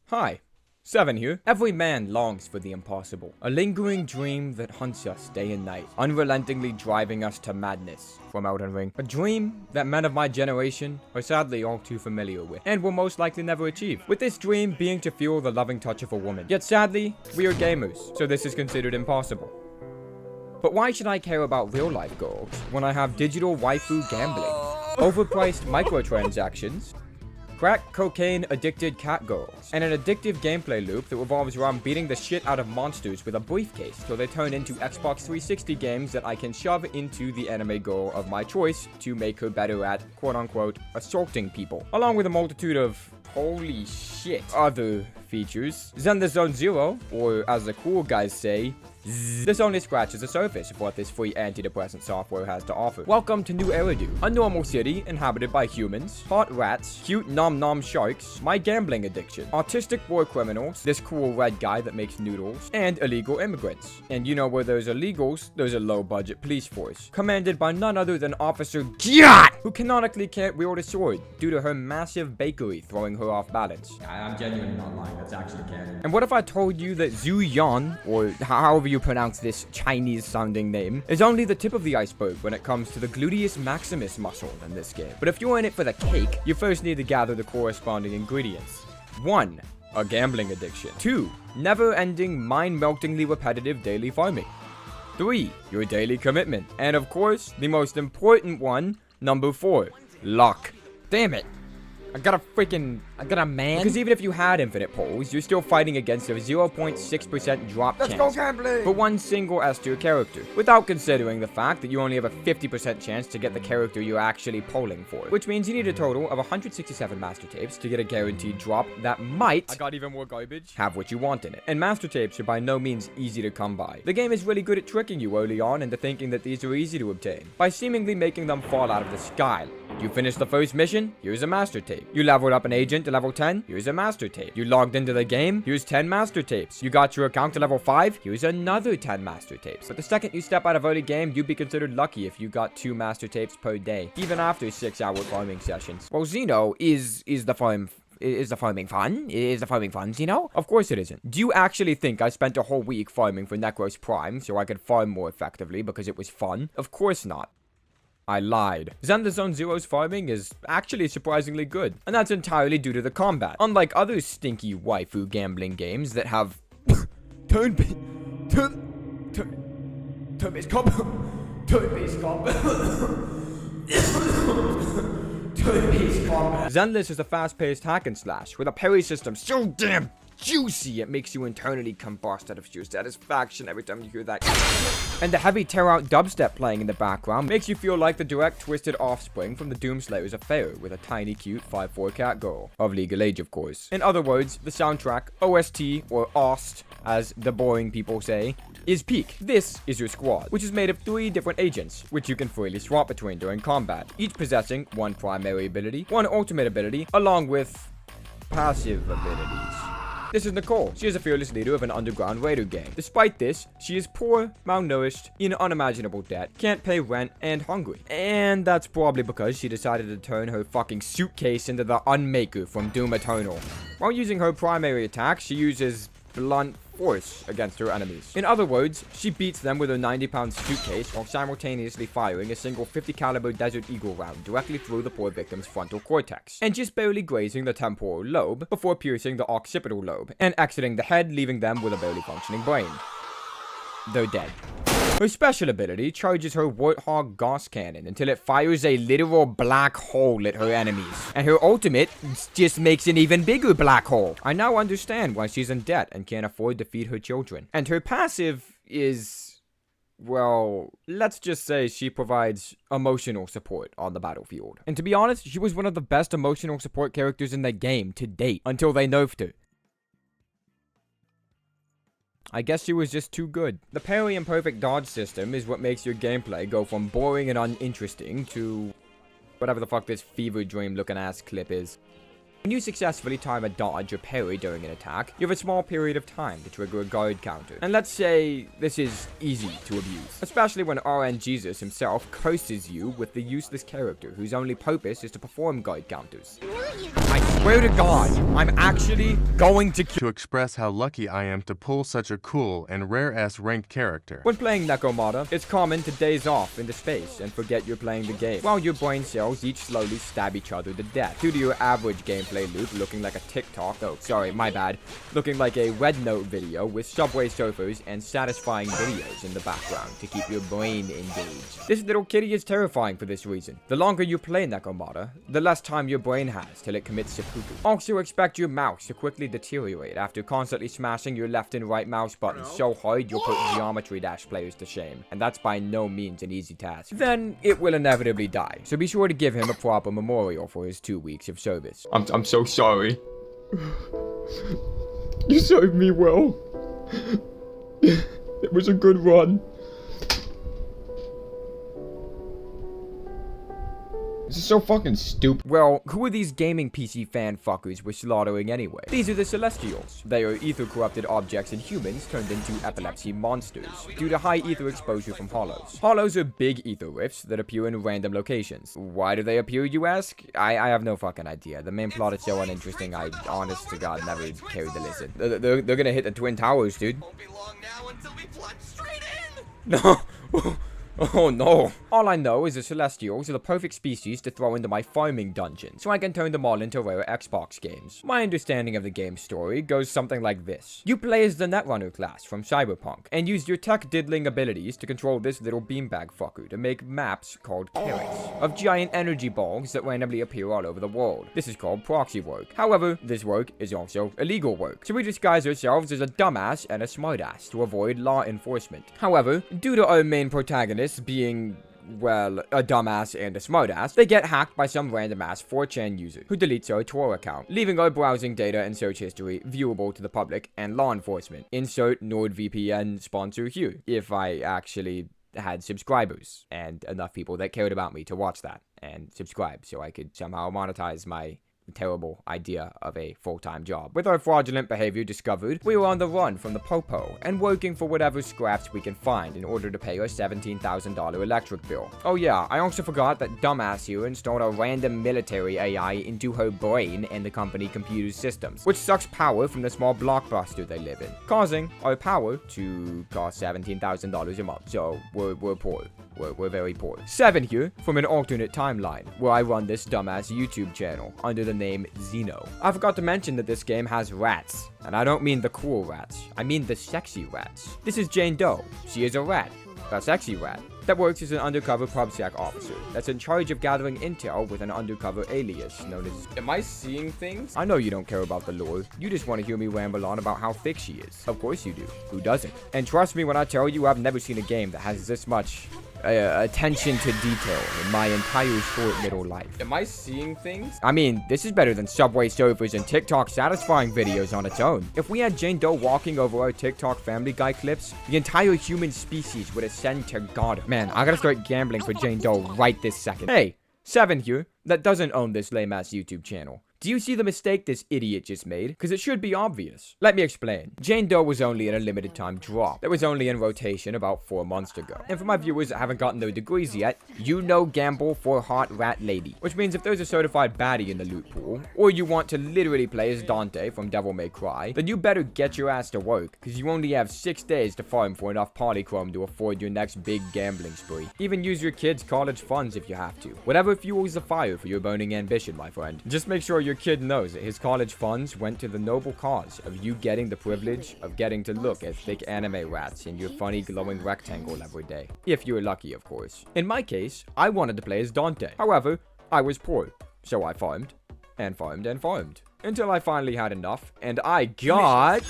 Hi, Seven here. Every man longs for the impossible, a lingering dream that hunts us day and night, unrelentingly driving us to madness from Elden Ring. A dream that men of my generation are sadly all too familiar with, and will most likely never achieve. With this dream being to feel the loving touch of a woman. Yet sadly, we are gamers, so this is considered impossible. But why should I care about real-life goals when I have digital waifu gambling, overpriced microtransactions, crack cocaine addicted cat girls, and an addictive gameplay loop that revolves around beating the shit out of monsters with a briefcase till they turn into Xbox 360 games that I can shove into the anime girl of my choice to make her better at quote-unquote assaulting people, along with a multitude of holy shit other features. Zenless Zone Zero, or as the cool guys say, this only scratches the surface of what this free antidepressant software has to offer. Welcome to New Eridu, a normal city inhabited by humans, hot rats, cute nom-nom sharks, my gambling addiction, autistic war criminals, this cool red guy that makes noodles, and illegal immigrants. And you know where there's illegals, there's a low-budget police force, commanded by none other than Officer Gyat, who canonically can't wield a sword due to her massive bakery throwing her off balance. I'm genuinely not lying, that's actually canon. And what if I told you that Zhu Yan, or however you pronounce this Chinese-sounding name, is only the tip of the iceberg when it comes to the gluteus maximus muscle in this game. But if you're in it for the cake, you first need to gather the corresponding ingredients. 1. A gambling addiction. 2. Never-ending, mind-meltingly repetitive daily farming. 3. Your daily commitment. And of course, the most important one, number 4. Luck. Damn it. I got a man. Because even if you had infinite polls, you're still fighting against a 0.6% drop chance. Let's go gambling! For one single S-tier character, without considering the fact that you only have a 50% chance to get the character you're actually polling for. Which means you need a total of 167 master tapes to get a guaranteed drop that might, I got even more garbage, have what you want in it. And master tapes are by no means easy to come by. The game is really good at tricking you early on into thinking that these are easy to obtain, by seemingly making them fall out of the sky. You finished the first mission? Here's a master tape. You leveled up an agent to level 10? Here's a master tape. You logged into the game? Here's 10 master tapes. You got your account to level 5? Here's another 10 master tapes. But the second you step out of early game, you'd be considered lucky if you got 2 master tapes per day, even after 6-hour farming sessions. Well, Xeno, is the farming fun? Is the farming fun, Xeno? Of course it isn't. Do you actually think I spent a whole week farming for Necros Prime so I could farm more effectively because it was fun? Of course not. I lied. Zenless Zone Zero's farming is actually surprisingly good, and that's entirely due to the combat. Unlike other stinky waifu gambling games that have turn-based combat. Zenless is a fast-paced hack and slash with a parry system so damn juicy it makes you internally combust out of sheer satisfaction every time you hear that. And the heavy tear-out dubstep playing in the background makes you feel like the direct twisted offspring from the Doomslayer's affair with a tiny cute 5'4" cat girl. Of legal age, of course. In other words, the soundtrack, OST, or OST, as the boring people say, is peak. This is your squad, which is made of 3 different agents, which you can freely swap between during combat, each possessing 1 primary ability, 1 ultimate ability, along with passive abilities. This is Nicole. She is a fearless leader of an underground raider gang. Despite this, she is poor, malnourished, in unimaginable debt, can't pay rent, and hungry. And that's probably because she decided to turn her fucking suitcase into the Unmaker from Doom Eternal. While using her primary attack, she uses blunt force against her enemies. In other words, she beats them with her 90-pound suitcase while simultaneously firing a single 50 caliber Desert Eagle round directly through the poor victim's frontal cortex, and just barely grazing the temporal lobe before piercing the occipital lobe and exiting the head, leaving them with a barely functioning brain. They're dead. Her special ability charges her Warthog Gauss Cannon until it fires a literal black hole at her enemies. And her ultimate just makes an even bigger black hole. I now understand why she's in debt and can't afford to feed her children. And her passive is, well, let's just say she provides emotional support on the battlefield. And to be honest, she was one of the best emotional support characters in the game to date, until they nerfed her. I guess she was just too good. The parry and perfect dodge system is what makes your gameplay go from boring and uninteresting to whatever the fuck this fever dream looking ass clip is. When you successfully time a dodge or parry during an attack, you have a small period of time to trigger a guard counter. And let's say this is easy to abuse, especially when RN Jesus himself curses you with the useless character whose only purpose is to perform guard counters. I swear to God, I'm actually going to kill. To express how lucky I am to pull such a cool and rare-ass ranked character. When playing Nekomata, it's common to daze off into space and forget you're playing the game, while your brain cells each slowly stab each other to death, due to your average gameplay loop looking like a TikTok, oh sorry, my bad, looking like a Red Note video with Subway Surfers and satisfying videos in the background to keep your brain engaged. This little kitty is terrifying for this reason. The longer you play Nekomata, the less time your brain has till it commits seppuku. Also expect your mouse to quickly deteriorate after constantly smashing your left and right mouse buttons so hard you'll put Geometry Dash players to shame, and that's by no means an easy task. Then it will inevitably die, so be sure to give him a proper memorial for his 2 weeks of service. I'm so sorry. You served me well. It was a good run. This is so fucking stupid. Well, who are these gaming PC fan fuckers we're slaughtering anyway? These are the Celestials. They are ether-corrupted objects in humans turned into epilepsy monsters, due to high ether exposure from hollows. Hollows are big ether rifts that appear in random locations. Why do they appear, you ask? I have no fucking idea. The main plot is so uninteresting, I honest to God never cared to listen. They're gonna hit the Twin Towers, dude. Won't be long now until we plunge straight in! No! Oh no. All I know is the Celestials are the perfect species to throw into my farming dungeon, so I can turn them all into rare Xbox games. My understanding of the game's story goes something like this. You play as the Netrunner class from Cyberpunk, and use your tech-diddling abilities to control this little beanbag fucker to make maps called carrots, of giant energy balls that randomly appear all over the world. This is called proxy work. However, this work is also illegal work, so we disguise ourselves as a dumbass and a smartass to avoid law enforcement. However, due to our main protagonist being, well, a dumbass and a smartass, they get hacked by some random ass 4chan user who deletes our Tor account, leaving our browsing data and search history viewable to the public and law enforcement. Insert NordVPN sponsor here, if I actually had subscribers and enough people that cared about me to watch that and subscribe so I could somehow monetize my terrible idea of a full-time job. With our fraudulent behavior discovered, we were on the run from the Popo and working for whatever scraps we can find in order to pay our $17,000 electric bill. Oh yeah, I also forgot that dumbass here installed a random military AI into her brain and the company computer systems, which sucks power from the small blockbuster they live in, causing our power to cost $17,000 a month. So we're poor. We're very poor. 7 here from an alternate timeline where I run this dumbass YouTube channel under the name Xeno. I forgot to mention that this game has rats, and I don't mean the cool rats, I mean the sexy rats. This is Jane Doe. She is a rat, a sexy rat, that works as an undercover PubSec officer that's in charge of gathering intel with an undercover alias known as... Am I seeing things? I know you don't care about the lore. You just want to hear me ramble on about how thick she is. Of course you do. Who doesn't? And trust me when I tell you I've never seen a game that has this much attention to detail in my entire short middle life. Am I seeing things? I mean, this is better than Subway Surfers and TikTok satisfying videos on its own. If we had Jane Doe walking over our TikTok Family Guy clips, the entire human species would ascend to God. Man, I gotta start gambling for Jane Doe right this second. Hey, 7 here, that doesn't own this lame-ass YouTube channel. Do you see the mistake this idiot just made? Because it should be obvious. Let me explain. Jane Doe was only in a limited time drop that was only in rotation about 4 months ago. And for my viewers that haven't gotten their degrees yet, you know gamble for hot rat lady. Which means if there's a certified baddie in the loot pool, or you want to literally play as Dante from Devil May Cry, then you better get your ass to work, because you only have 6 days to farm for enough polychrome to afford your next big gambling spree. Even use your kids' college funds if you have to. Whatever fuels the fire for your burning ambition, my friend. Just make sure your kid knows that his college funds went to the noble cause of you getting the privilege of getting to look at thick anime rats in your funny glowing rectangle every day. If you're lucky, of course. In my case, I wanted to play as Dante. However, I was poor, so I farmed, and farmed, and farmed. Until I finally had enough, and I got...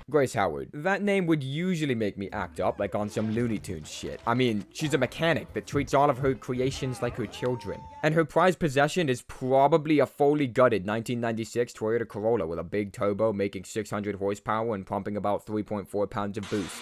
Grace Howard. That name would usually make me act up like on some Looney Tunes shit. I mean, she's a mechanic that treats all of her creations like her children. And her prized possession is probably a fully gutted 1996 Toyota Corolla with a big turbo making 600 horsepower and pumping about 3.4 pounds of boost.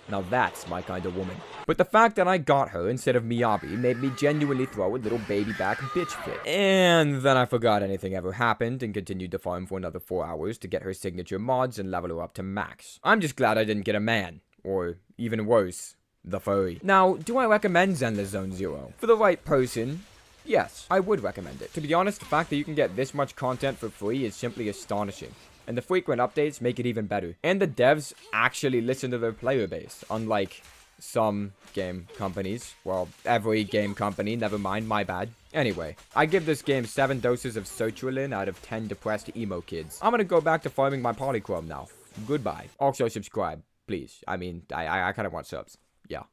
Now that's my kind of woman. But the fact that I got her instead of Miyabi made me genuinely throw a little baby back bitch fit. And then I forgot anything ever happened and continued to farm for another 4 hours to get her signature mods and level her up to max. I'm just glad I didn't get a man. Or, even worse, the furry. Now, do I recommend Zenless Zone Zero? For the right person, yes, I would recommend it. To be honest, the fact that you can get this much content for free is simply astonishing. And the frequent updates make it even better. And the devs actually listen to their player base, unlike some game companies. Well, every game company, never mind, my bad. Anyway, I give this game 7 doses of sertraline out of 10 depressed emo kids. I'm gonna go back to farming my polychrome now. Goodbye. Also subscribe, please. I mean, I kind of want subs. Yeah.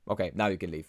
Okay, now you can leave.